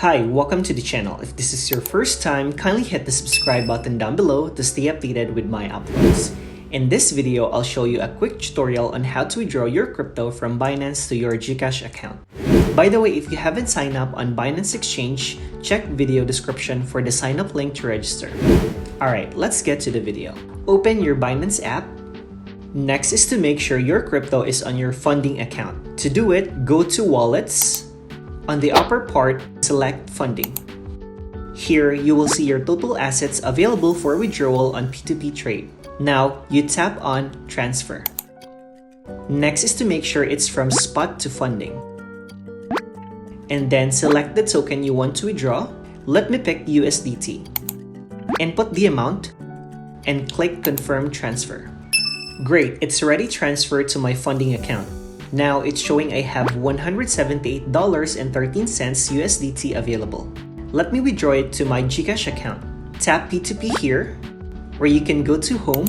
Hi, welcome to the channel. If this is your first time, kindly hit the subscribe button down below to stay updated with my uploads. In this video, I'll show you a quick tutorial on how to withdraw your crypto from Binance to your Gcash account. By the way, if you haven't signed up on Binance Exchange, check video description for the sign up link to register. Alright, let's get to the video. Open your Binance app. Next is to make sure your crypto is on your funding account. To do it, go to Wallets. On the upper part, select Funding. Here, you will see your total assets available for withdrawal on P2P trade. Now, you tap on Transfer. Next is to make sure it's from Spot to Funding. And then select the token you want to withdraw. Let me pick USDT. Input the amount and click Confirm Transfer. Great, it's already transferred to my funding account. Now it's showing I have $178.13 USDT available. Let me withdraw it to my Gcash account. Tap P2P here, where you can go to Home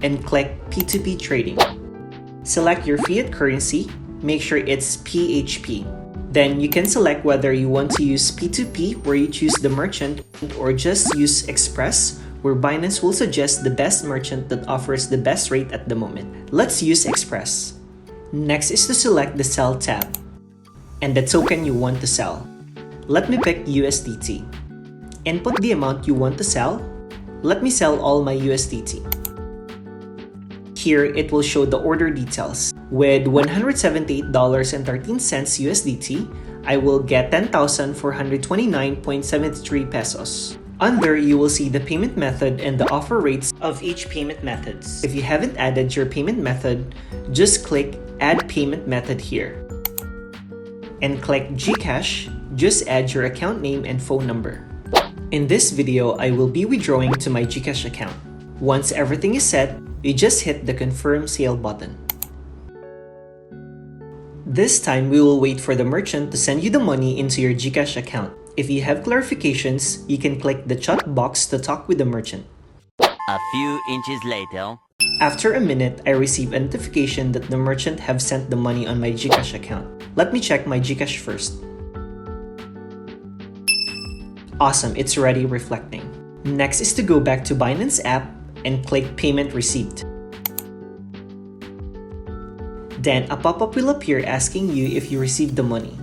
and click P2P Trading. Select your fiat currency, make sure it's PHP. Then you can select whether you want to use P2P, where you choose the merchant, or just use Express, where Binance will suggest the best merchant that offers the best rate at the moment. Let's use Express. Next is to select the Sell tab and the token you want to sell. Let me pick USDT. Input the amount you want to sell. Let me sell all my USDT. Here, it will show the order details. With $178.13 USDT, I will get 10,429.73 pesos. Under, you will see the payment method and the offer rates of each payment methods. If you haven't added your payment method, just click Add Payment Method here. And click Gcash, just add your account name and phone number. In this video, I will be withdrawing to my Gcash account. Once everything is set, you just hit the Confirm Sale button. This time, we will wait for the merchant to send you the money into your Gcash account. If you have clarifications, you can click the chat box to talk with the merchant. A few inches later. After a minute, I receive a notification that the merchant have sent the money on my Gcash account. Let me check my Gcash first. Awesome, it's already reflecting. Next is to go back to Binance app and click Payment Received. Then a pop-up will appear asking you if you received the money.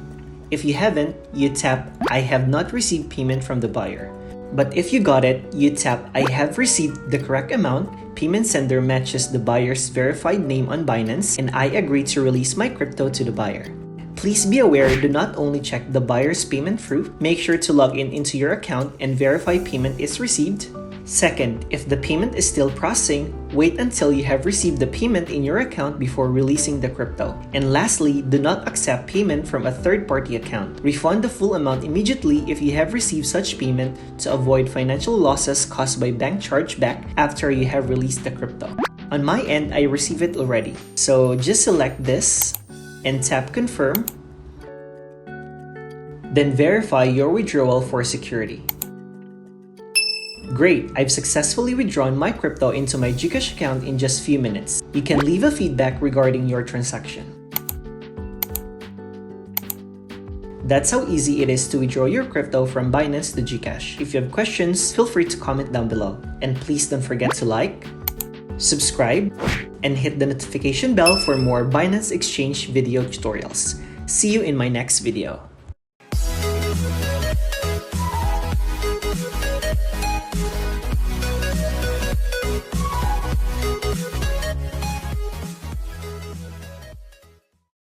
If you haven't, you tap I have not received payment from the buyer. But if you got it, you tap I have received the correct amount, payment sender matches the buyer's verified name on Binance, and I agree to release my crypto to the buyer. Please be aware, do not only check the buyer's payment proof, make sure to log in into your account and verify payment is received. Second, if the payment is still processing, wait until you have received the payment in your account before releasing the crypto. And lastly, do not accept payment from a third-party account. Refund the full amount immediately if you have received such payment to avoid financial losses caused by bank chargeback after you have released the crypto. On my end, I received it already. So just select this and tap Confirm. Then verify your withdrawal for security. Great, I've successfully withdrawn my crypto into my Gcash account in just few minutes. You can leave a feedback regarding your transaction. That's how easy it is to withdraw your crypto from Binance to Gcash. If you have questions, feel free to comment down below. And please don't forget to like, subscribe, and hit the notification bell for more Binance Exchange video tutorials. See you in my next video.